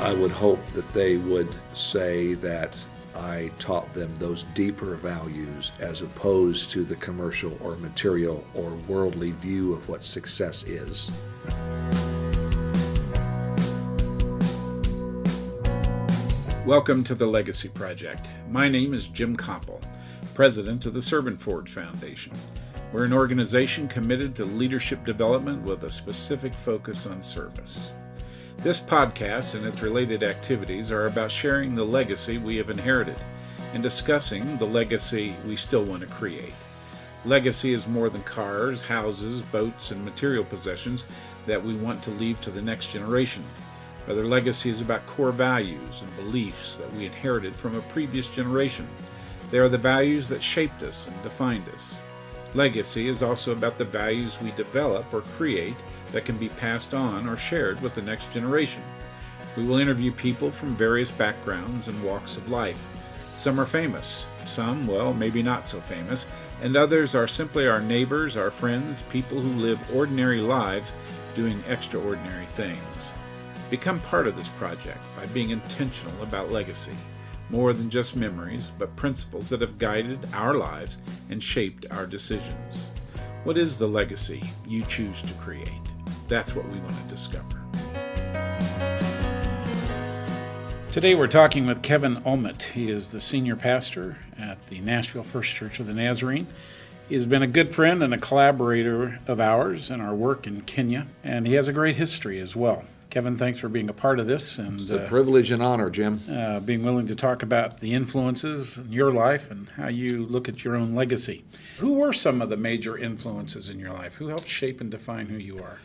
I would hope that they would say that I taught them those deeper values as opposed to the commercial or material or worldly view of what success is. Welcome to the Legacy Project. My name is Jim Copple, president of the Servant Forge Foundation. We're an organization committed to leadership development with a specific focus on service. This podcast and its related activities are about sharing the legacy we have inherited and discussing the legacy we still want to create. Legacy is more than cars, houses, boats, and material possessions that we want to leave to the next generation. Rather, legacy is about core values and beliefs that we inherited from a previous generation. They are the values that shaped us and defined us. Legacy is also about the values we develop or create that can be passed on or shared with the next generation. We will interview people from various backgrounds and walks of life. Some are famous, some, well, maybe not so famous, and others are simply our neighbors, our friends, people who live ordinary lives doing extraordinary things. Become part of this project by being intentional about legacy, more than just memories, but principles that have guided our lives and shaped our decisions. What is the legacy you choose to create? That's what we want to discover. Today we're talking with Kevin Ulmet. He is the senior pastor at the Nashville First Church of the Nazarene. He has been a good friend and a collaborator of ours in our work in Kenya, and he has a great history as well. Kevin, thanks for being a part of this. And it's a privilege and honor, Jim. Being willing to talk about the influences in your life and how you look at your own legacy. Who were some of the major influences in your life? Who helped shape and define who you are?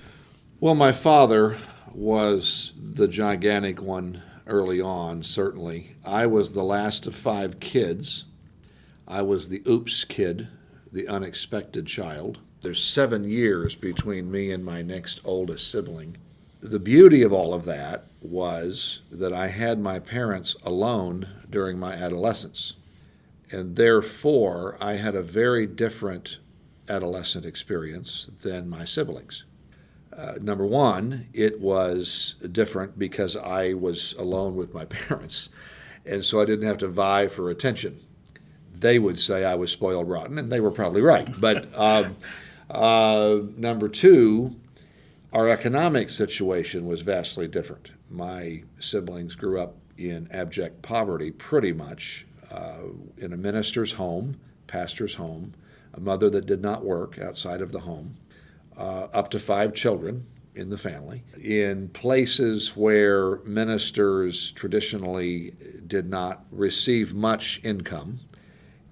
Well, my father was the gigantic one early on, certainly. I was the last of 5 kids. I was the oops kid, the unexpected child. There's 7 years between me and my next oldest sibling. The beauty of all of that was that I had my parents alone during my adolescence, and therefore I had a very different adolescent experience than my siblings. Number one, it was different because I was alone with my parents, and so I didn't have to vie for attention. They would say I was spoiled rotten, and they were probably right. But number two, our economic situation was vastly different. My siblings grew up in abject poverty, pretty much, in a minister's home, pastor's home, a mother that did not work outside of the home, up to 5 children in the family, in places where ministers traditionally did not receive much income.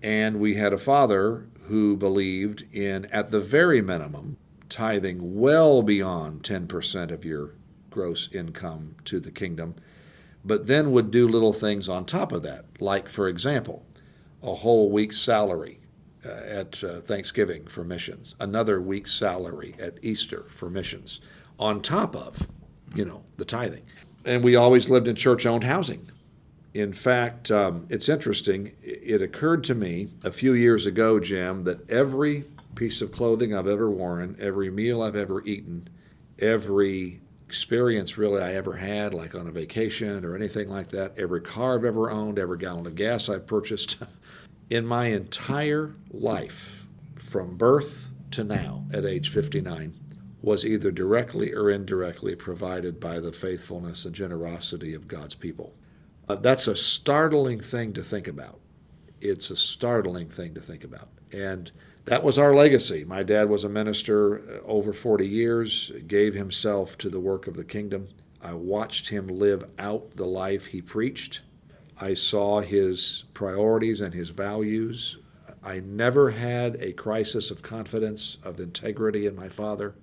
And we had a father who believed in, at the very minimum, tithing well beyond 10% of your gross income to the kingdom, but then would do little things on top of that, like, for example, a whole week's salary at Thanksgiving for missions, another week's salary at Easter for missions, on top of, the tithing. And we always lived in church-owned housing. In fact, it's interesting, it occurred to me a few years ago, Jim, that every piece of clothing I've ever worn, every meal I've ever eaten, every experience really I ever had, like on a vacation or anything like that, every car I've ever owned, every gallon of gas I've purchased, in my entire life, from birth to now, at age 59, was either directly or indirectly provided by the faithfulness and generosity of God's people. That's a startling thing to think about. It's a startling thing to think about. And that was our legacy. My dad was a minister over 40 years, gave himself to the work of the kingdom. I watched him live out the life he preached. I saw his priorities and his values. I never had a crisis of confidence, of integrity in my father,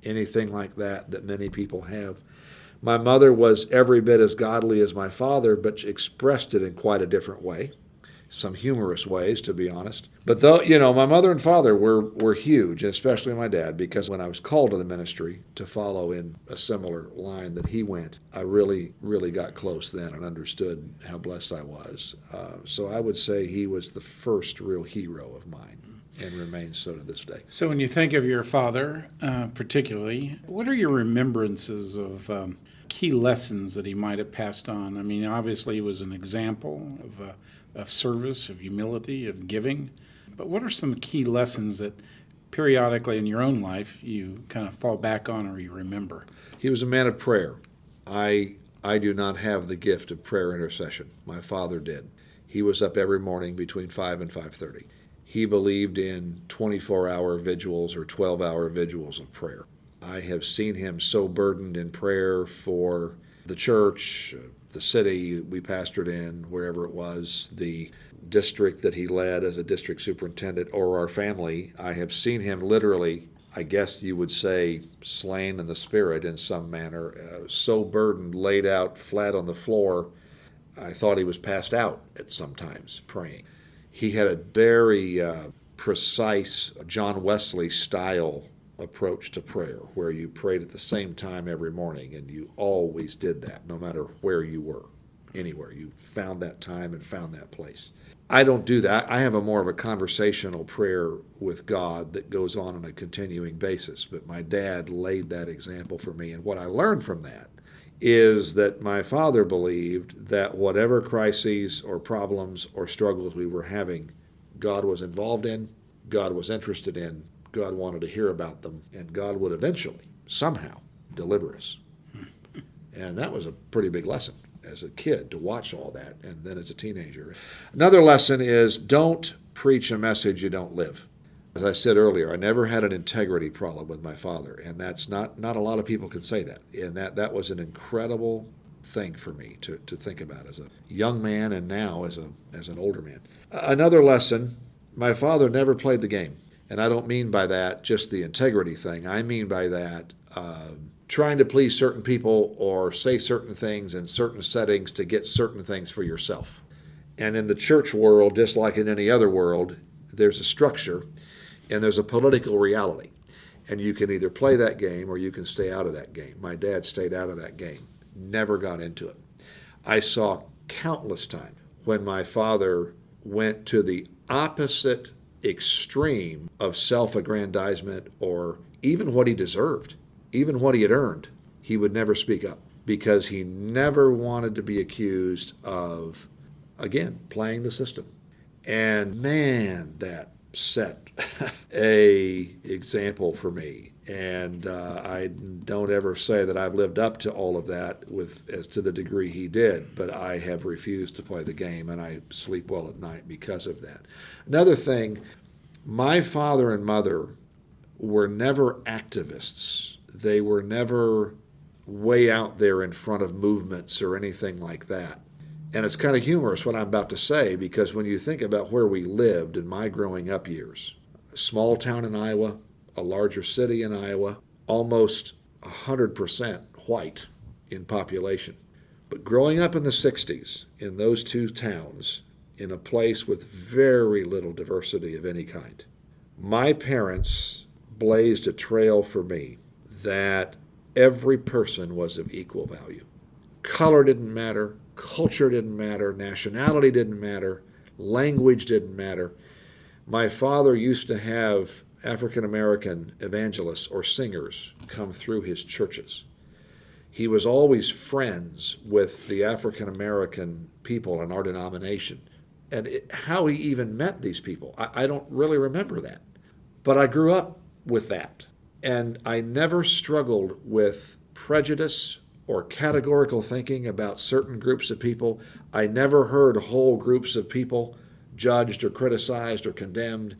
anything like that many people have. My mother was every bit as godly as my father, but she expressed it in quite a different way, some humorous ways, to be honest. But though, my mother and father were huge, especially my dad, because when I was called to the ministry to follow in a similar line that he went, I really, really got close then and understood how blessed I was. So I would say he was the first real hero of mine and remains so to this day. So when you think of your father particularly, what are your remembrances of key lessons that he might have passed on? I mean, obviously he was an example of service, of humility, of giving. But what are some key lessons that periodically in your own life you kind of fall back on or you remember? He was a man of prayer. I do not have the gift of prayer intercession. My father did. He was up every morning between 5 and 5:30. He believed in 24-hour vigils or 12-hour vigils of prayer. I have seen him so burdened in prayer for the church, the city we pastored in, wherever it was, the district that he led as a district superintendent, or our family. I have seen him literally, I guess you would say, slain in the spirit in some manner, so burdened, laid out flat on the floor, I thought he was passed out at some times praying. He had a very precise John Wesley style approach to prayer, where you prayed at the same time every morning, and you always did that, no matter where you were, anywhere. You found that time and found that place. I don't do that. I have a more of a conversational prayer with God that goes on a continuing basis, but my dad laid that example for me, and what I learned from that is that my father believed that whatever crises or problems or struggles we were having, God was involved in, God was interested in, God wanted to hear about them, and God would eventually, somehow, deliver us. And that was a pretty big lesson as a kid to watch all that, and then as a teenager. Another lesson is don't preach a message you don't live. As I said earlier, I never had an integrity problem with my father, and that's not a lot of people can say that. And that was an incredible thing for me to think about as a young man and now as an older man. Another lesson, my father never played the game. And I don't mean by that just the integrity thing. I mean by that trying to please certain people or say certain things in certain settings to get certain things for yourself. And in the church world, just like in any other world, there's a structure and there's a political reality. And you can either play that game or you can stay out of that game. My dad stayed out of that game, never got into it. I saw countless times when my father went to the opposite extreme of self-aggrandizement or even what he deserved, even what he had earned. He would never speak up because he never wanted to be accused of, again, playing the system. And man, that set a example for me. And I don't ever say that I've lived up to all of that as to the degree he did, but I have refused to play the game, and I sleep well at night because of that. Another thing, my father and mother were never activists. They were never way out there in front of movements or anything like that. And it's kind of humorous what I'm about to say, because when you think about where we lived in my growing up years, a small town in Iowa, a larger city in Iowa, almost 100% white in population. But growing up in the 60s in those two towns, in a place with very little diversity of any kind, my parents blazed a trail for me that every person was of equal value. Color didn't matter, culture didn't matter, nationality didn't matter, language didn't matter. My father used to have African American evangelists or singers come through his churches. He was always friends with the African American people in our denomination. And how he even met these people, I don't really remember that. But I grew up with that. And I never struggled with prejudice or categorical thinking about certain groups of people. I never heard whole groups of people judged or criticized or condemned.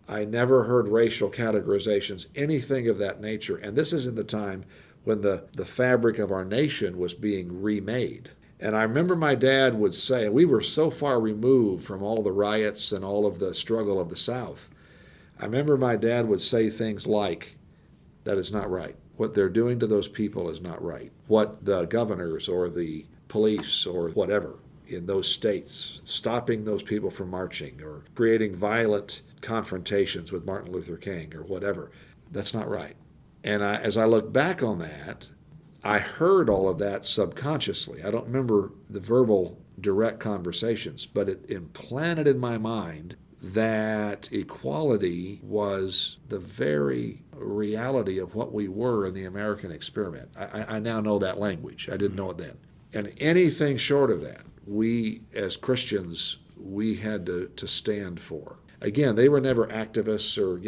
I never heard racial categorizations, anything of that nature. And this is in the time when the fabric of our nation was being remade. And I remember my dad would say, we were so far removed from all the riots and all of the struggle of the South. I remember my dad would say things like, that is not right. What they're doing to those people is not right. What the governors or the police or whatever in those states, stopping those people from marching or creating violent confrontations with Martin Luther King or whatever, that's not right. And as I look back on that, I heard all of that subconsciously. I don't remember the verbal, direct conversations, but it implanted in my mind that equality was the very reality of what we were in the American experiment. I now know that language. I didn't know it then. And anything short of that, we as Christians, we had to stand for. Again, they were never activists or,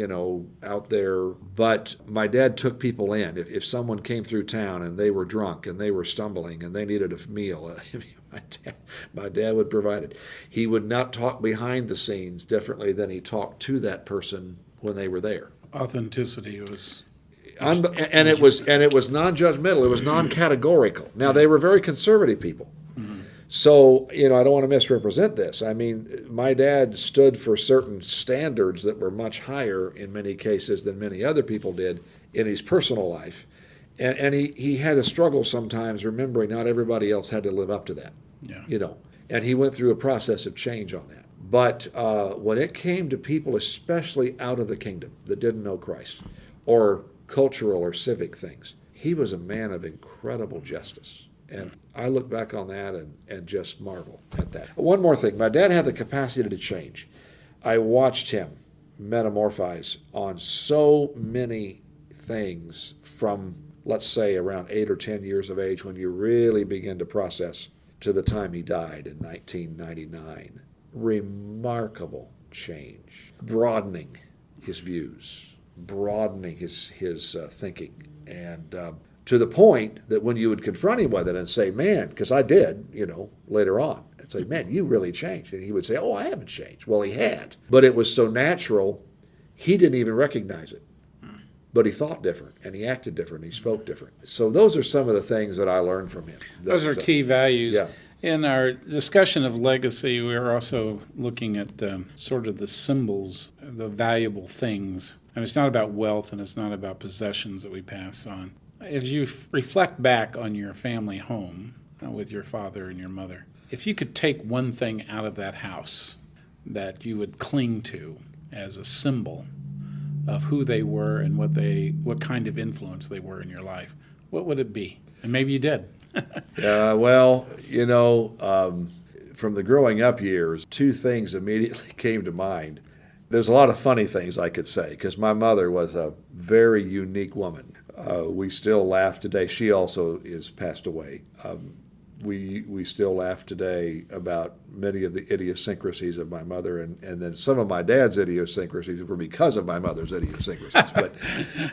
out there, but my dad took people in. If someone came through town and they were drunk and they were stumbling and they needed a meal, my dad would provide it. He would not talk behind the scenes differently than he talked to that person when they were there. Authenticity was... And it was non-judgmental. It was non-categorical. Now, they were very conservative people. So, I don't want to misrepresent this. I mean, my dad stood for certain standards that were much higher in many cases than many other people did in his personal life. And he had a struggle sometimes remembering not everybody else had to live up to that, And he went through a process of change on that. But when it came to people, especially out of the kingdom that didn't know Christ, or cultural or civic things, he was a man of incredible justice. And I look back on that and just marvel at that. One more thing. My dad had the capacity to change. I watched him metamorphose on so many things from, let's say, around 8 or 10 years of age when you really begin to process to the time he died in 1999. Remarkable change. Broadening his views, broadening his thinking, and to the point that when you would confront him with it and say, man, because I did, later on, and say, man, you really changed. And he would say, oh, I haven't changed. Well, he had. But it was so natural, he didn't even recognize it. But he thought different, and he acted different, and he spoke different. So those are some of the things that I learned from him. Those are key values. Yeah. In our discussion of legacy, we're also looking at sort of the symbols, the valuable things. And it's not about wealth, and it's not about possessions that we pass on. As you reflect back on your family home with your father and your mother, if you could take one thing out of that house that you would cling to as a symbol of who they were and what kind of influence they were in your life, what would it be? And maybe you did. From the growing up years, two things immediately came to mind. There's a lot of funny things I could say because my mother was a very unique woman. We still laugh today. She also is passed away. We still laugh today about many of the idiosyncrasies of my mother, and then some of my dad's idiosyncrasies were because of my mother's idiosyncrasies.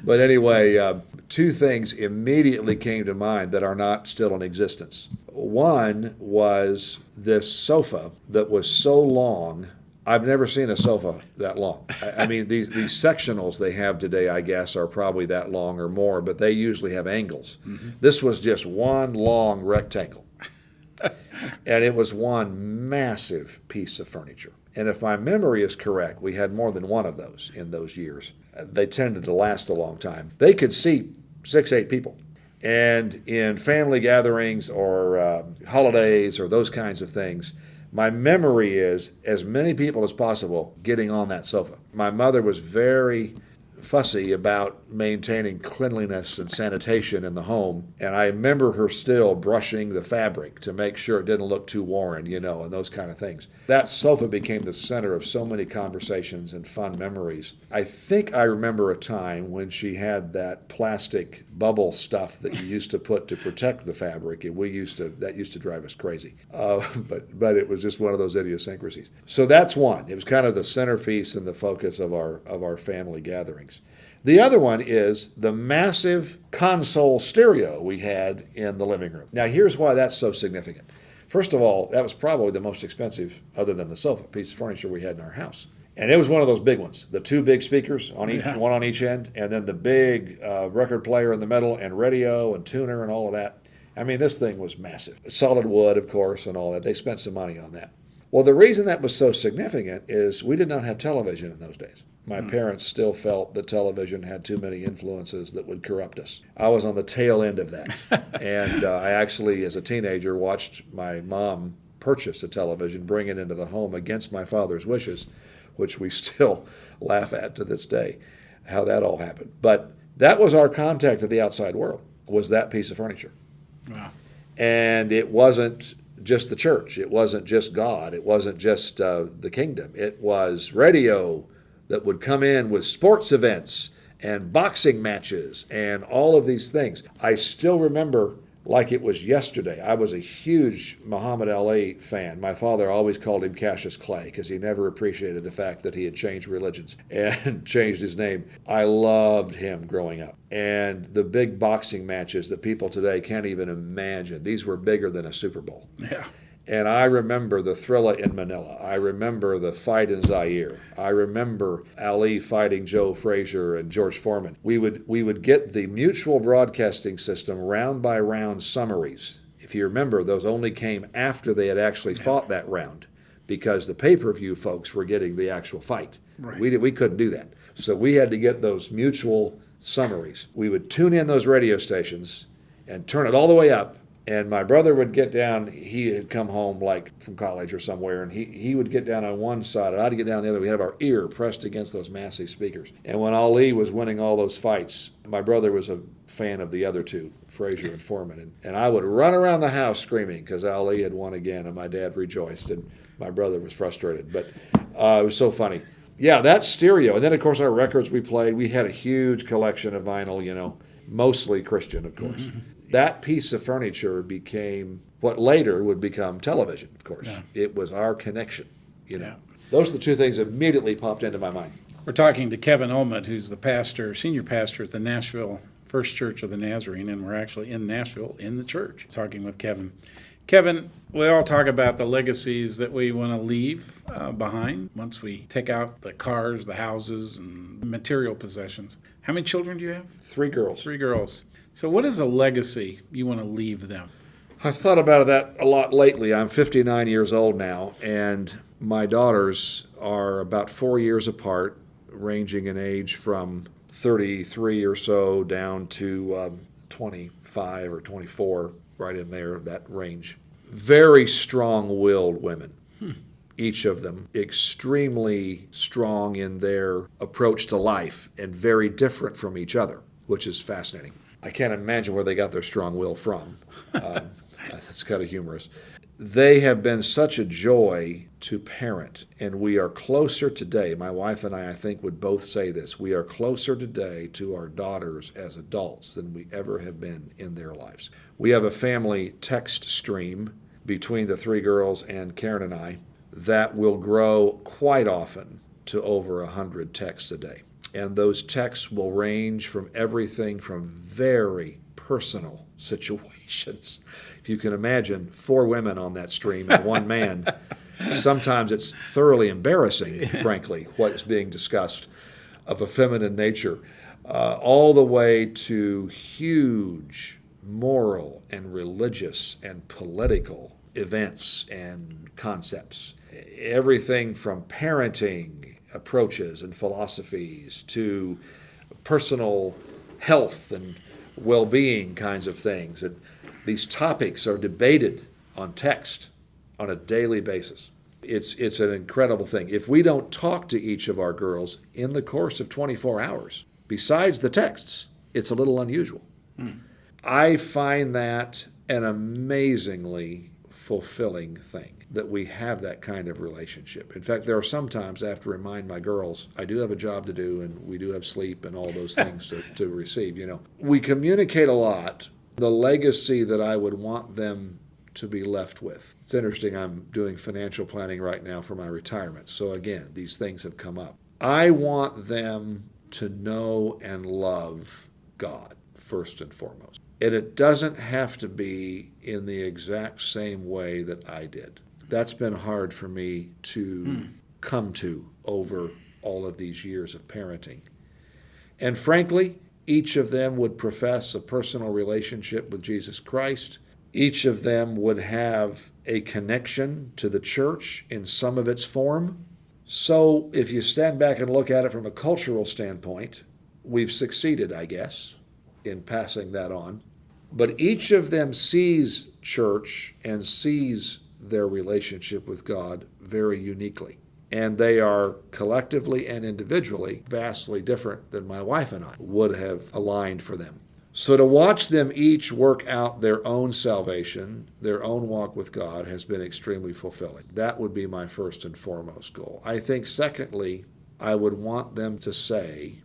But anyway, two things immediately came to mind that are not still in existence. One was this sofa that was so long. I've never seen a sofa that long. I mean, these sectionals they have today, I guess, are probably that long or more, but they usually have angles. Mm-hmm. This was just one long rectangle. And it was one massive piece of furniture. And if my memory is correct, we had more than one of those in those years. They tended to last a long time. They could seat 6-8 people. And in family gatherings or holidays or those kinds of things, my memory is as many people as possible getting on that sofa. My mother was very fussy about maintaining cleanliness and sanitation in the home, and I remember her still brushing the fabric to make sure it didn't look too worn, and those kind of things. That sofa became the center of so many conversations and fun memories. I think I remember a time when she had that plastic bubble stuff that you used to put to protect the fabric, and that used to drive us crazy. But it was just one of those idiosyncrasies. So that's one. It was kind of the centerpiece and the focus of our family gatherings. The other one is the massive console stereo we had in the living room. Now, here's why that's so significant. First of all, that was probably the most expensive, other than the sofa, piece of furniture we had in our house. And it was one of those big ones, the two big speakers, one on each end, and then the big record player in the middle, and radio and tuner and all of that. I mean, this thing was massive. Solid wood, of course, and all that. They spent some money on that. Well, the reason that was so significant is we did not have television in those days. My parents still felt that television had too many influences that would corrupt us. I was on the tail end of that. And I actually, as a teenager, watched my mom purchase a television, bring it into the home against my father's wishes, which we still laugh at to this day, how that all happened. But that was our contact to the outside world, was that piece of furniture. Wow. And it wasn't just the church. It wasn't just God. It wasn't just the kingdom. It was radio that would come in with sports events and boxing matches and all of these things. I still remember like it was yesterday. I was a huge Muhammad Ali fan. My father always called him Cassius Clay because he never appreciated the fact that he had changed religions and changed his name. I loved him growing up. And the big boxing matches that people today can't even imagine, these were bigger than a Super Bowl. Yeah. And I remember the Thrilla in Manila. I remember the fight in Zaire. I remember Ali fighting Joe Frazier and George Foreman. We would get the mutual broadcasting system round by round summaries. If you remember, those only came after they had actually fought that round because the pay-per-view folks were getting the actual fight. Right. We couldn't do that. So we had to get those mutual summaries. We would tune in those radio stations and turn it all the way up. And my brother would get down, he had come home like from college or somewhere, and he would get down on one side, and I'd get down on the other. We'd have our ear pressed against those massive speakers. And when Ali was winning all those fights, my brother was a fan of the other two, Frazier and Foreman. And I would run around the house screaming because Ali had won again, and my dad rejoiced, and my brother was frustrated. But it was so funny. Yeah, that's stereo. And then, of course, our records we played, we had a huge collection of vinyl, mostly Christian, of course. Mm-hmm. That piece of furniture became what later would become television, of course. Yeah. It was our connection, Yeah. Those are the two things that immediately popped into my mind. We're talking to Kevin Ulmet, who's the senior pastor at the Nashville First Church of the Nazarene, and we're actually in Nashville in the church talking with Kevin. Kevin, we all talk about the legacies that we want to leave behind once we take out the cars, the houses, and material possessions. How many children do you have? 3 girls. 3 girls. So what is a legacy you want to leave them? I've thought about that a lot lately. I'm 59 years old now, and my daughters are about 4 years apart, ranging in age from 33 or so down to 25 or 24, right in there, that range. Very strong-willed women. Each of them extremely strong in their approach to life and very different from each other, which is fascinating. I can't imagine where they got their strong will from. That's kind of humorous. They have been such a joy to parent, and we are closer today. My wife and I think, would both say this. We are closer today to our daughters as adults than we ever have been in their lives. We have a family text stream between the 3 girls and Karen and I that will grow quite often to over 100 texts a day. And those texts will range from everything from very personal situations. If you can imagine 4 women on that stream and 1 man, sometimes it's thoroughly embarrassing, frankly, what is being discussed of a feminine nature, all the way to huge moral and religious and political events and concepts. Everything from parenting approaches and philosophies to personal health and well-being kinds of things. And these topics are debated on text on a daily basis. It's an incredible thing. If we don't talk to each of our girls in the course of 24 hours, besides the texts, it's a little unusual. I find that an amazingly fulfilling thing, that we have that kind of relationship. In fact, there are some times I have to remind my girls, I do have a job to do, and we do have sleep and all those things to receive. We communicate a lot. The legacy that I would want them to be left with. It's interesting, I'm doing financial planning right now for my retirement. So again, these things have come up. I want them to know and love God first and foremost. And it doesn't have to be in the exact same way that I did. That's been hard for me to come to over all of these years of parenting. And frankly, each of them would profess a personal relationship with Jesus Christ. Each of them would have a connection to the church in some of its form. So if you stand back and look at it from a cultural standpoint, we've succeeded, I guess, in passing that on. But each of them sees church and sees their relationship with God very uniquely. And they are collectively and individually vastly different than my wife and I would have aligned for them. So to watch them each work out their own salvation, their own walk with God, has been extremely fulfilling. That would be my first and foremost goal. I think, secondly, I would want them to say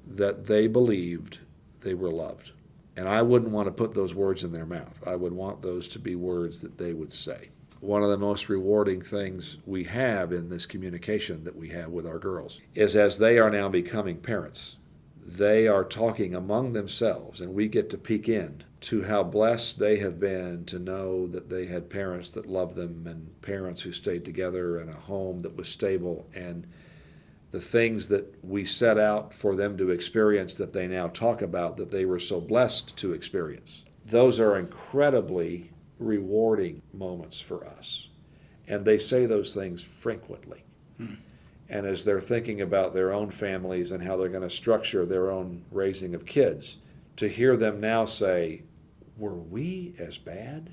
that they believed they were loved. And I wouldn't want to put those words in their mouth. I would want those to be words that they would say. One of the most rewarding things we have in this communication that we have with our girls is, as they are now becoming parents, they are talking among themselves, and we get to peek in to how blessed they have been to know that they had parents that loved them and parents who stayed together in a home that was stable, and the things that we set out for them to experience that they now talk about that they were so blessed to experience. Those are incredibly rewarding moments for us, and they say those things frequently. And as they're thinking about their own families and how they're going to structure their own raising of kids, to hear them now say, were we as bad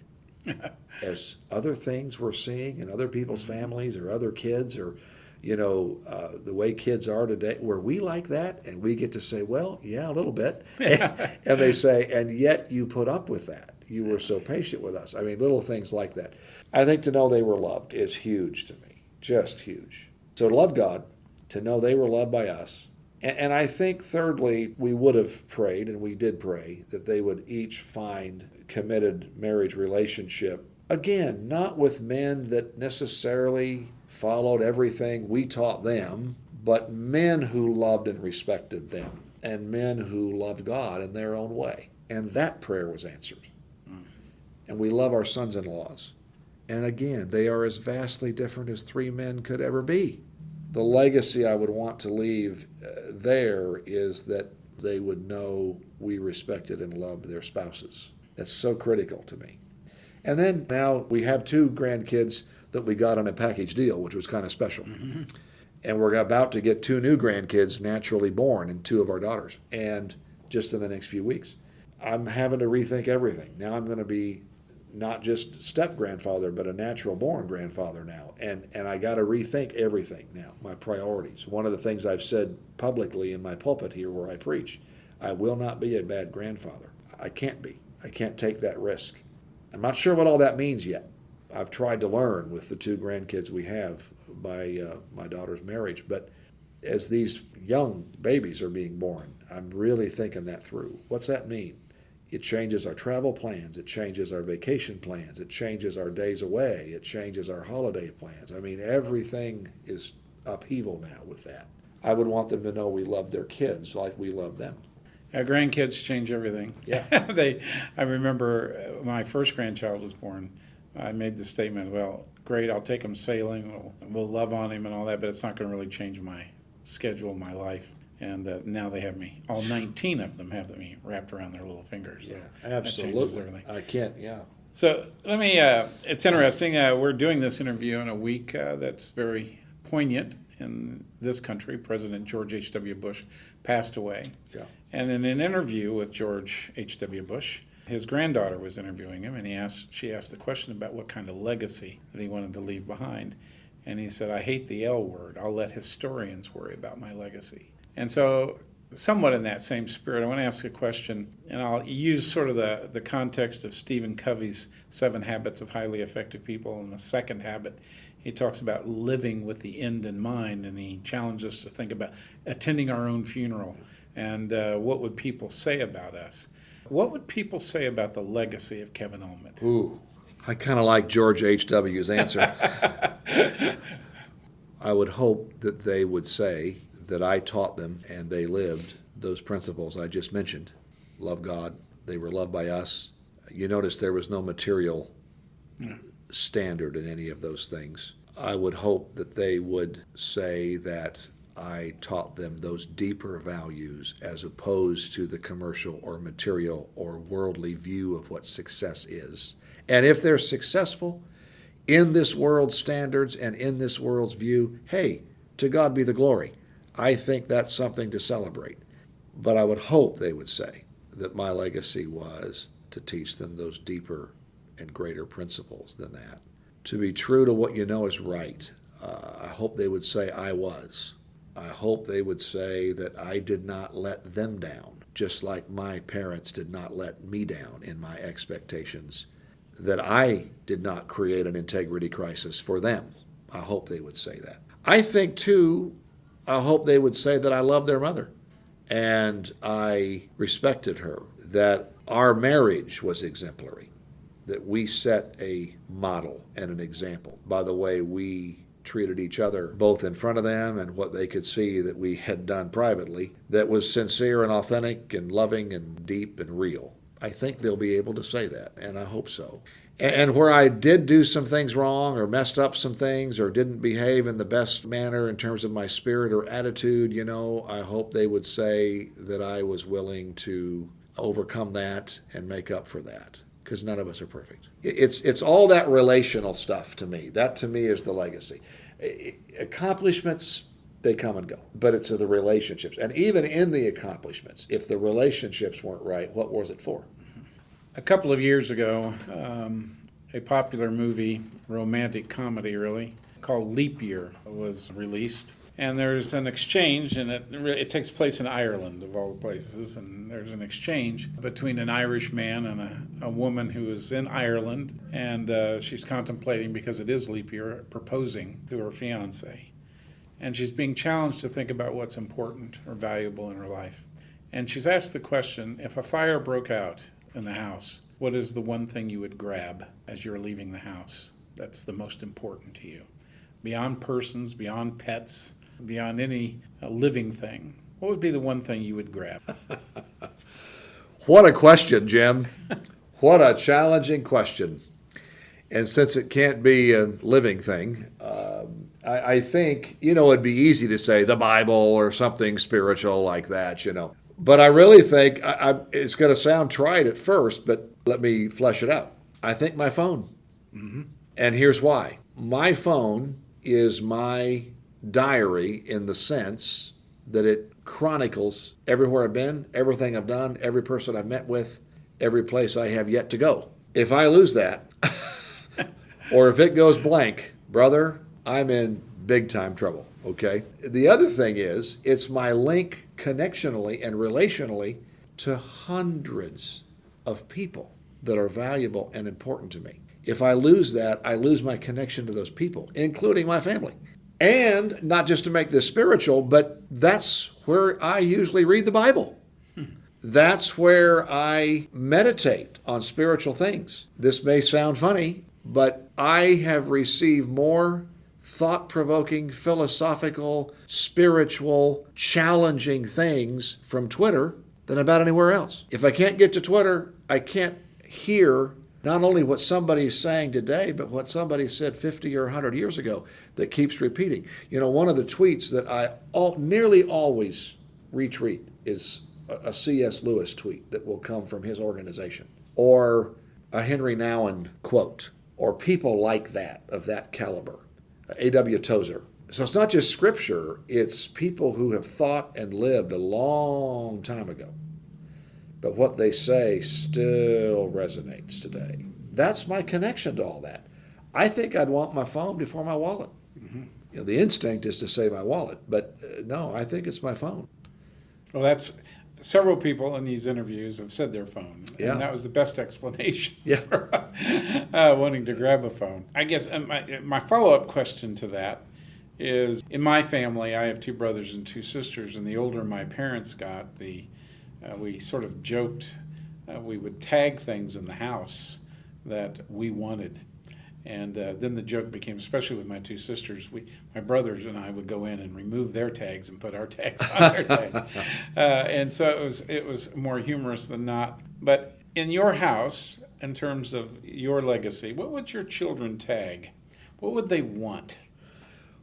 as other things we're seeing in other people's families or other kids, or, the way kids are today? Were we like that? And we get to say, well, yeah, a little bit. And they say, and yet you put up with that. You were so patient with us. I mean, little things like that. I think to know they were loved is huge to me, just huge. So to love God, to know they were loved by us. And I think, thirdly, we would have prayed, and we did pray, that they would each find committed marriage relationship. Again, not with men that necessarily followed everything we taught them, but men who loved and respected them, and men who loved God in their own way. And that prayer was answered. And we love our sons-in-laws. And again, they are as vastly different as three men could ever be. The legacy I would want to leave there is that they would know we respected and loved their spouses. That's so critical to me. And then now we have 2 grandkids that we got on a package deal, which was kind of special. Mm-hmm. And we're about to get 2 new grandkids naturally born, and 2 of our daughters, and just in the next few weeks. I'm having to rethink everything. Now I'm going to be not just step-grandfather, but a natural-born grandfather now. And I got to rethink everything now, my priorities. One of the things I've said publicly in my pulpit here where I preach, I will not be a bad grandfather. I can't be. I can't take that risk. I'm not sure what all that means yet. I've tried to learn with the 2 grandkids we have by my daughter's marriage, but as these young babies are being born, I'm really thinking that through. What's that mean? It changes our travel plans. It changes our vacation plans. It changes our days away. It changes our holiday plans. I mean, everything is upheaval now with that. I would want them to know we love their kids like we love them. Grandkids change everything. Yeah. I remember when my first grandchild was born, I made the statement, well, great, I'll take him sailing. We'll love on him and all that, but it's not going to really change my schedule, my life. And now they have me. All 19 of them have me wrapped around their little fingers. Yeah, so absolutely. That changes everything. I can't, yeah. So let me, it's interesting. We're doing this interview in a week that's very poignant in this country. President George H.W. Bush passed away. Yeah. And in an interview with George H.W. Bush, his granddaughter was interviewing him, and she asked the question about what kind of legacy that he wanted to leave behind. And he said, I hate the L word. I'll let historians worry about my legacy. And so, somewhat in that same spirit, I want to ask a question, and I'll use sort of the context of Stephen Covey's 7 Habits of Highly Effective People. And the second habit, he talks about living with the end in mind, and he challenges us to think about attending our own funeral and what would people say about us. What would people say about the legacy of Kevin Ulmet? Ooh, I kind of like George H.W.'s answer. I would hope that they would say that I taught them and they lived those principles I just mentioned. Love God. They were loved by us. You notice there was no material standard in any of those things. I would hope that they would say that I taught them those deeper values as opposed to the commercial or material or worldly view of what success is. And if they're successful in this world's standards and in this world's view, hey, to God be the glory. I think that's something to celebrate. But I would hope they would say that my legacy was to teach them those deeper and greater principles than that. To be true to what you know is right. I hope they would say I was. I hope they would say that I did not let them down. just like my parents did not let me down in my expectations, that I did not create an integrity crisis for them. I hope they would say that. I think, too, I hope they would say that I love their mother and I respected her, that our marriage was exemplary, that we set a model and an example by the way we treated each other, both in front of them and what they could see that we had done privately, that was sincere and authentic and loving and deep and real. I think they'll be able to say that, and I hope so. And where I did do some things wrong or messed up some things or didn't behave in the best manner in terms of my spirit or attitude, I hope they would say that I was willing to overcome that and make up for that, because none of us are perfect. It's all that relational stuff to me. That to me is the legacy. Accomplishments, they come and go, but it's the relationships. And even in the accomplishments, if the relationships weren't right, what was it for? A couple of years ago, a popular movie, romantic comedy really, called Leap Year was released. And there's an exchange, and it takes place in Ireland, of all places, and there's an exchange between an Irish man and a woman who is in Ireland, and she's contemplating, because it is leap year, proposing to her fiancé. And she's being challenged to think about what's important or valuable in her life. And she's asked the question, if a fire broke out in the house, what is the one thing you would grab as you're leaving the house that's the most important to you? Beyond persons, beyond pets, beyond any living thing, what would be the one thing you would grab? What a question, Jim. What a challenging question. And since it can't be a living thing, I think, it'd be easy to say the Bible or something spiritual like that, But I really think, it's going to sound trite at first, but let me flesh it out. I think my phone. Mm-hmm. And here's why. My phone is my diary in the sense that it chronicles everywhere I've been, everything I've done, every person I've met with, every place I have yet to go. If I lose that, or if it goes blank, brother, I'm in big time trouble, okay? The other thing is, it's my link connectionally and relationally to hundreds of people that are valuable and important to me. If I lose that, I lose my connection to those people, including my family. And not just to make this spiritual, but that's where I usually read the Bible. That's where I meditate on spiritual things. This may sound funny, but I have received more thought-provoking, philosophical, spiritual, challenging things from Twitter than about anywhere else. If I can't get to Twitter, I can't hear not only what somebody's saying today, but what somebody said 50 or 100 years ago that keeps repeating. One of the tweets that I nearly always retweet is a C.S. Lewis tweet that will come from his organization, or a Henry Nouwen quote, or people like that, of that caliber. A.W. Tozer. So it's not just scripture, it's people who have thought and lived a long time ago. But what they say still resonates today. That's my connection to all that. I think I'd want my phone before my wallet. Mm-hmm. The instinct is to say my wallet, but no, I think it's my phone. Well, that's several people in these interviews have said their phone, and that was the best explanation for wanting to grab a phone. I guess my follow-up question to that is, in my family, I have two brothers and two sisters, and the older my parents got, we sort of joked, we would tag things in the house that we wanted. And then the joke became, especially with my two sisters, my brothers and I would go in and remove their tags and put our tags on their tags. And so it was more humorous than not. But in your house, in terms of your legacy, what would your children tag? What would they want?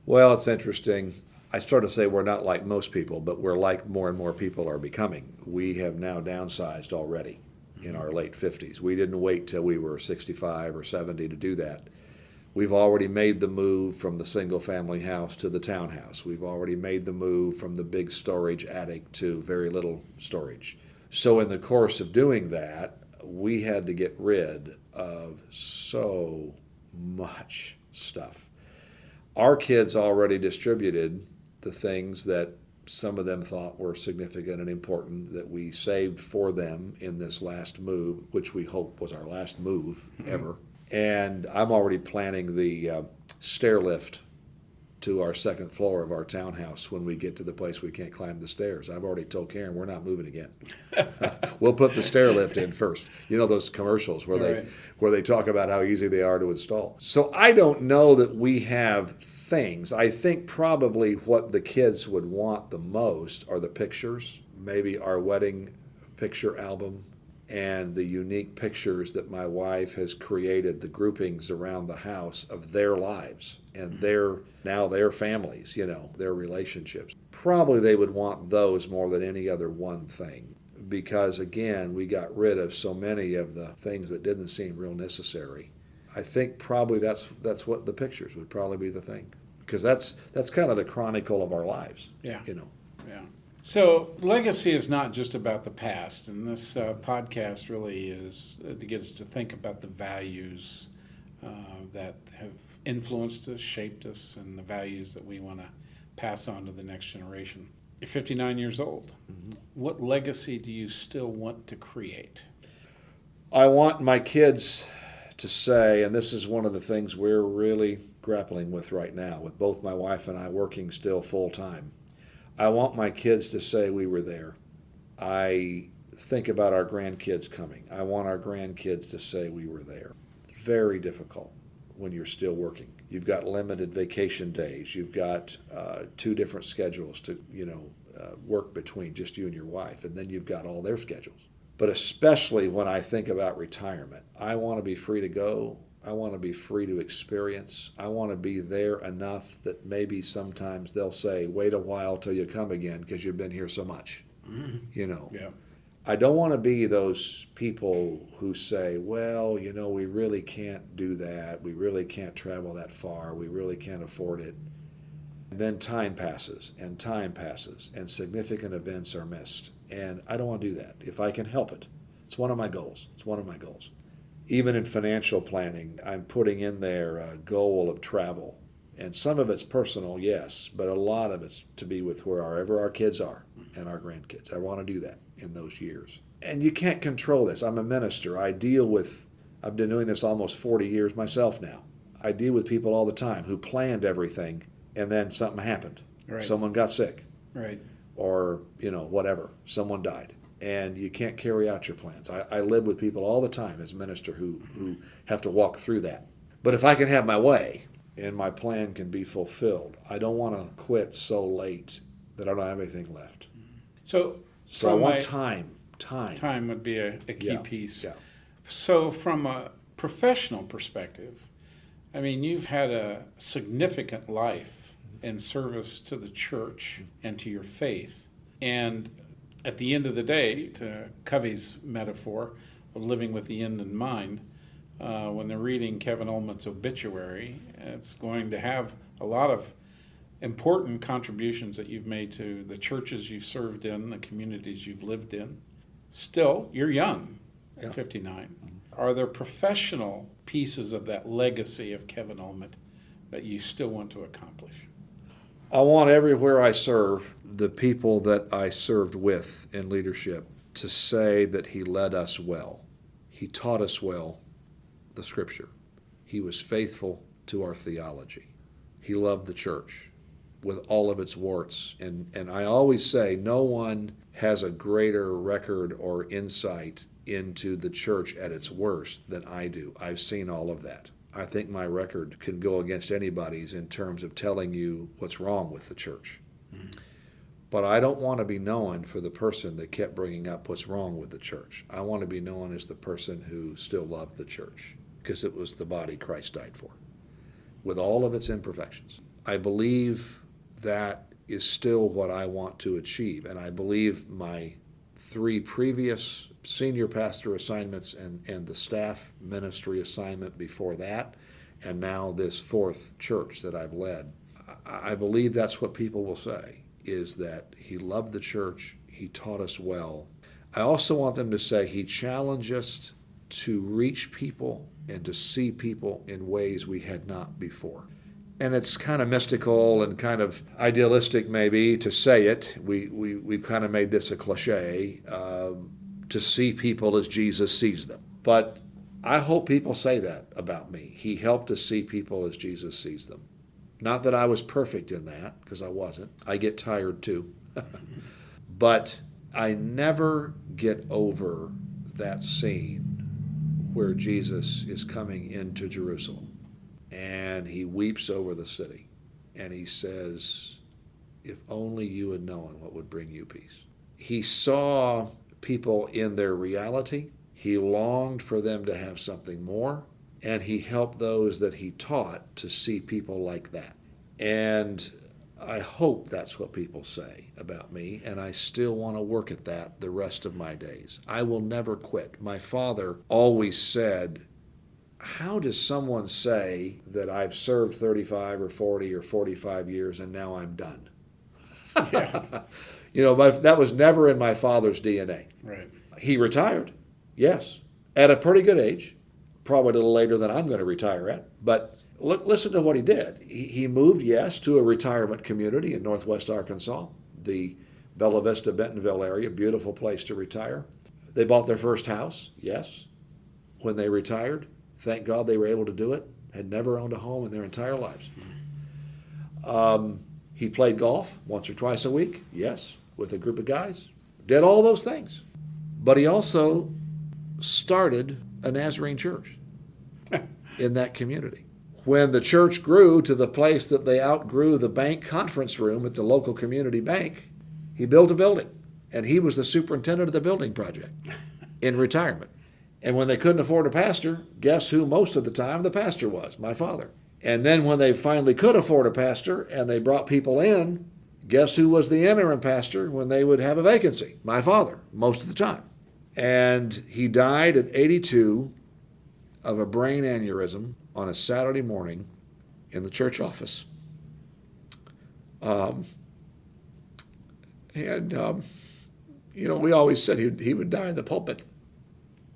Well, it's interesting. I sort of say we're not like most people, but we're like more and more people are becoming. We have now downsized already in our late 50s. We didn't wait till we were 65 or 70 to do that. We've already made the move from the single-family house to the townhouse. We've already made the move from the big storage attic to very little storage. So in the course of doing that, we had to get rid of so much stuff. Our kids already distributed the things that some of them thought were significant and important that we saved for them in this last move, which we hope was our last move ever. And I'm already planning the stair lift to our second floor of our townhouse when we get to the place we can't climb the stairs. I've already told Karen we're not moving again. We'll put the stair lift in first. You know those commercials where they talk about how easy they are to install. So I don't know that we have things. I think probably what the kids would want the most are the pictures, maybe our wedding picture album, and the unique pictures that my wife has created, the groupings around the house of their lives and their families, their relationships. Probably they would want those more than any other one thing, because again, we got rid of so many of the things that didn't seem real necessary. I think probably that's what the pictures would probably be the thing, because that's kind of the chronicle of our lives. Yeah. Yeah. So legacy is not just about the past, and this podcast really is to get us to think about the values that have influenced us, shaped us, and the values that we want to pass on to the next generation. You're 59 years old. Mm-hmm. What legacy do you still want to create? I want my kids to say, and this is one of the things we're really grappling with right now, with both my wife and I working still full time. I want my kids to say we were there. I think about our grandkids coming. I want our grandkids to say we were there. Very difficult when you're still working. You've got limited vacation days. You've got 2 different schedules to work between, just you and your wife, and then you've got all their schedules. But especially when I think about retirement, I want to be free to go. I want to be free to experience. I want to be there enough that maybe sometimes they'll say, wait a while till you come again because you've been here so much. Mm-hmm. Yeah. I don't want to be those people who say, well, we really can't do that. We really can't travel that far. We really can't afford it. And then time passes, and significant events are missed. And I don't want to do that if I can help it. It's one of my goals. Even in financial planning, I'm putting in there a goal of travel. And some of it's personal, yes, but a lot of it's to be with wherever our kids are and our grandkids. I want to do that in those years. And you can't control this. I'm a minister. I've been doing this almost 40 years myself now. I deal with people all the time who planned everything and then something happened. Right. Someone got sick. Right. Or, whatever. Someone died. And you can't carry out your plans. I live with people all the time as a minister who have to walk through that. But if I can have my way and my plan can be fulfilled, I don't want to quit so late that I don't have anything left. So I want time. Time would be a key piece. Yeah. So from a professional perspective, I mean, you've had a significant life in service to the church and to your faith. And at the end of the day, to Covey's metaphor of living with the end in mind, when they're reading Kevin Ulmet's obituary, it's going to have a lot of important contributions that you've made to the churches you've served in, the communities you've lived in. Still, you're young at 59. Are there professional pieces of that legacy of Kevin Ulmet that you still want to accomplish? I want everywhere I serve, the people that I served with in leadership, to say that he led us well. He taught us well the Scripture. He was faithful to our theology. He loved the church with all of its warts. And I always say no one has a greater record or insight into the church at its worst than I do. I've seen all of that. I think my record can go against anybody's in terms of telling you what's wrong with the church. Mm-hmm. But I don't want to be known for the person that kept bringing up what's wrong with the church. I want to be known as the person who still loved the church, because it was the body Christ died for, with all of its imperfections. I believe that is still what I want to achieve, and I believe my 3 previous senior pastor assignments and the staff ministry assignment before that, and now this 4th church that I've led, I believe that's what people will say, is that he loved the church, he taught us well. I also want them to say he challenged us to reach people and to see people in ways we had not before. and it's kind of mystical and kind of idealistic maybe to say it. We've kind of made this a cliche, to see people as Jesus sees them. But I hope people say that about me. He helped us see people as Jesus sees them. Not that I was perfect in that, because I wasn't. I get tired too. But I never get over that scene where Jesus is coming into Jerusalem and he weeps over the city and he says, if only you had known what would bring you peace. He saw people in their reality. He longed for them to have something more, and he helped those that he taught to see people like that. And I hope that's what people say about me, and I still want to work at that the rest of my days. I will never quit. My father always said, how does someone say that I've served 35 or 40 or 45 years and now I'm done? Yeah. That was never in my father's DNA. Right. He retired, yes, at a pretty good age, probably a little later than I'm going to retire at. But listen to what he did. He moved, yes, to a retirement community in northwest Arkansas, the Bella Vista, Bentonville area, beautiful place to retire. They bought their first house, yes, when they retired. Thank God they were able to do it. Had never owned a home in their entire lives. He played golf once or twice a week, yes, with a group of guys. Did all those things. But he also started a Nazarene church in that community. When the church grew to the place that they outgrew the bank conference room at the local community bank, he built a building. And he was the superintendent of the building project in retirement. And when they couldn't afford a pastor, guess who most of the time the pastor was? My father. And then when they finally could afford a pastor and they brought people in, guess who was the interim pastor when they would have a vacancy? My father, most of the time. And he died at 82 of a brain aneurysm on a Saturday morning in the church office. We always said he would die in the pulpit.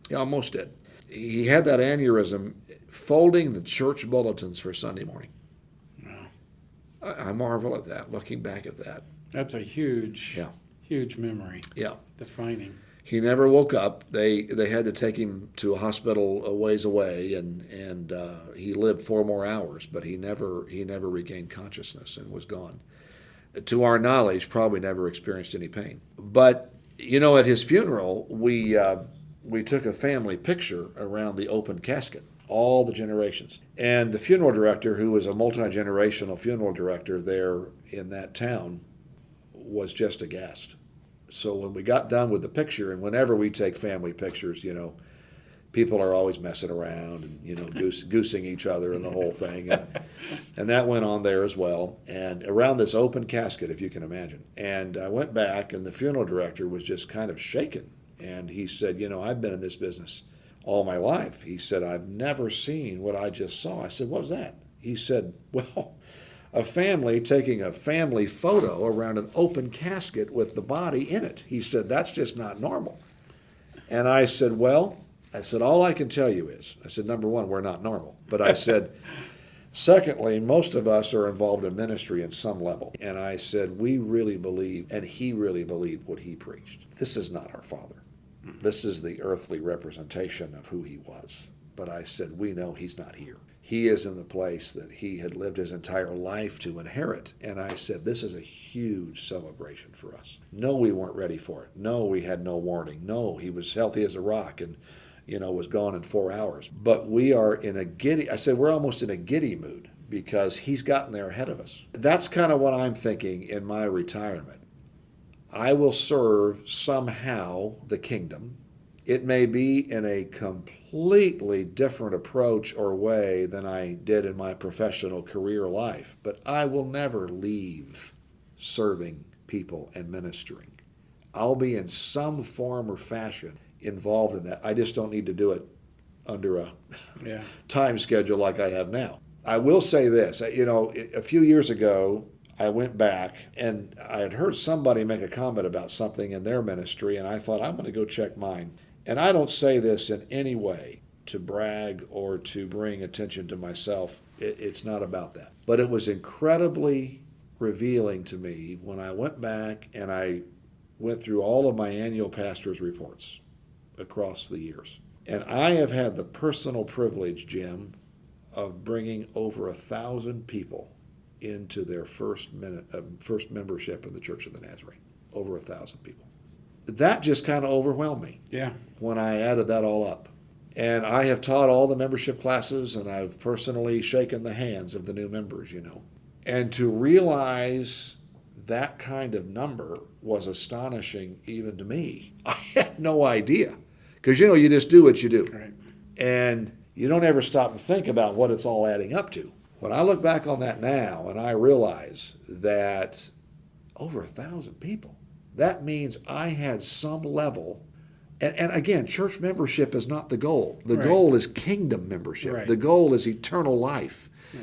He almost did. He had that aneurysm folding the church bulletins for Sunday morning. Wow. I marvel at that, looking back at that. That's a huge memory. Yeah. Defining. He never woke up. They had to take him to a hospital a ways away, and he lived 4 more hours, but he never regained consciousness and was gone. To our knowledge, probably never experienced any pain. But at his funeral, we took a family picture around the open casket, all the generations. And the funeral director, who was a multi-generational funeral director there in that town, was just aghast. So when we got done with the picture, and whenever we take family pictures, people are always messing around and, goosing each other and the whole thing. And that went on there as well. And around this open casket, if you can imagine. And I went back, and the funeral director was just kind of shaken. And he said, I've been in this business all my life. He said, I've never seen what I just saw. I said, what was that? He said, well, a family taking a family photo around an open casket with the body in it. He said, that's just not normal. And I said, all I can tell you is, I said, number one, we're not normal. But I said, secondly, most of us are involved in ministry in some level. And I said, we really believe, and he really believed what he preached. This is not our Father. This is the earthly representation of who he was. But I said, we know he's not here. He is in the place that he had lived his entire life to inherit. And I said, this is a huge celebration for us. No, we weren't ready for it. No, we had no warning. No, he was healthy as a rock and, was gone in 4 hours. But we are in a giddy, I said, we're almost in a giddy mood because he's gotten there ahead of us. That's kind of what I'm thinking in my retirement. I will serve somehow the kingdom. It may be in a completely different approach or way than I did in my professional career life, but I will never leave serving people and ministering. I'll be in some form or fashion involved in that. I just don't need to do it under a time schedule like I have now. I will say this, a few years ago, I went back and I had heard somebody make a comment about something in their ministry, and I thought, I'm going to go check mine. And I don't say this in any way to brag or to bring attention to myself. It's not about that. But it was incredibly revealing to me when I went back and I went through all of my annual pastor's reports across the years. And I have had the personal privilege, Jim, of bringing over 1,000 people into their first membership in the Church of the Nazarene. Over 1,000 people. That just kind of overwhelmed me. Yeah. When I added that all up. And I have taught all the membership classes, and I've personally shaken the hands of the new members, And to realize that kind of number was astonishing even to me. I had no idea. Because, you just do what you do. Right. And you don't ever stop and think about what it's all adding up to. When I look back on that now and I realize that over 1,000 people, that means I had some level. And again, church membership is not the goal. The goal is kingdom membership. Right. The goal is eternal life. Right.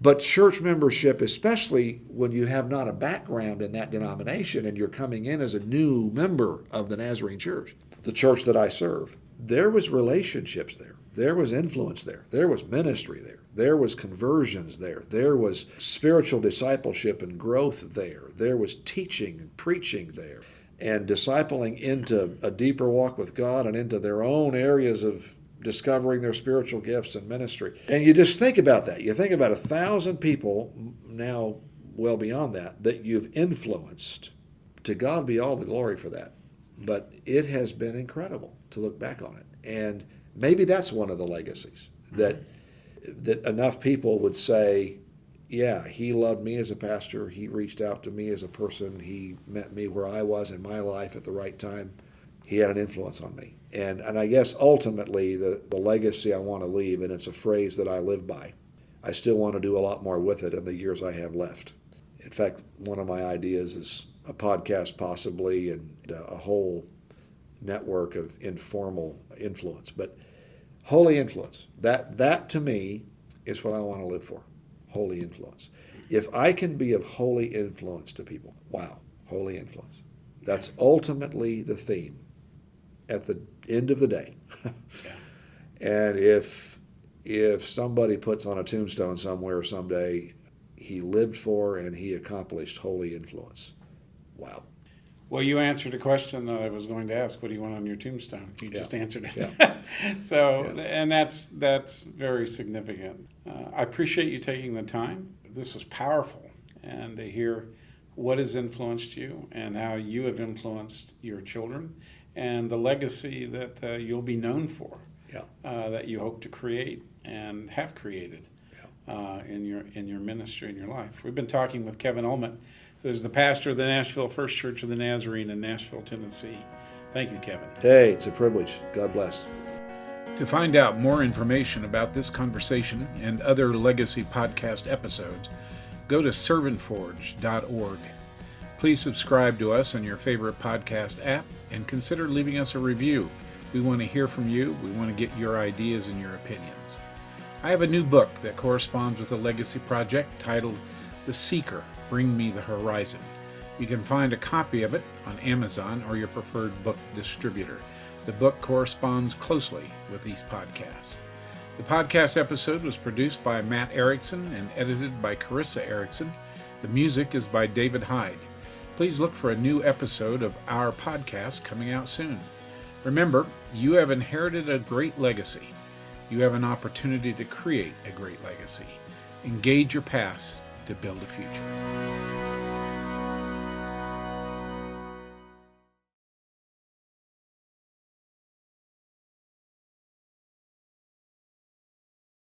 But church membership, especially when you have not a background in that denomination and you're coming in as a new member of the Nazarene Church, the church that I serve, there was relationships there. There was influence there. There was ministry there. There was conversions there. There was spiritual discipleship and growth there. There was teaching and preaching there and discipling into a deeper walk with God and into their own areas of discovering their spiritual gifts and ministry. And you just think about that. You think about 1,000 people, now well beyond that you've influenced. To God be all the glory for that. But it has been incredible to look back on it. And maybe that's one of the legacies, that enough people would say, yeah, he loved me as a pastor. He reached out to me as a person. He met me where I was in my life at the right time. He had an influence on me. And I guess ultimately the legacy I want to leave, and it's a phrase that I live by, I still want to do a lot more with it in the years I have left. In fact, one of my ideas is a podcast possibly, and a whole network of informal influence. But holy influence, that to me is what I want to live for, holy influence. If I can be of holy influence to people, wow, holy influence. That's ultimately the theme at the end of the day. And if somebody puts on a tombstone somewhere someday, he lived for and he accomplished holy influence. Wow. Well, you answered a question that I was going to ask. What do you want on your tombstone? You just answered it. Yeah. And that's very significant. I appreciate you taking the time. This was powerful, and to hear what has influenced you and how you have influenced your children, and the legacy that you'll be known for, that you hope to create and have created in your ministry and your life. We've been talking with Kevin Ulmet, who's the pastor of the Nashville First Church of the Nazarene in Nashville, Tennessee. Thank you, Kevin. Hey, it's a privilege. God bless. To find out more information about this conversation and other Legacy podcast episodes, go to servantforge.org. Please subscribe to us on your favorite podcast app and consider leaving us a review. We want to hear from you. We want to get your ideas and your opinions. I have a new book that corresponds with the Legacy Project titled The Seeker, Bring Me the Horizon. You can find a copy of it on Amazon or your preferred book distributor. The book corresponds closely with these podcasts. The podcast episode was produced by Matt Erickson and edited by Carissa Erickson. The music is by David Hyde. Please look for a new episode of our podcast coming out soon. Remember, you have inherited a great legacy. You have an opportunity to create a great legacy. Engage your past to build a future.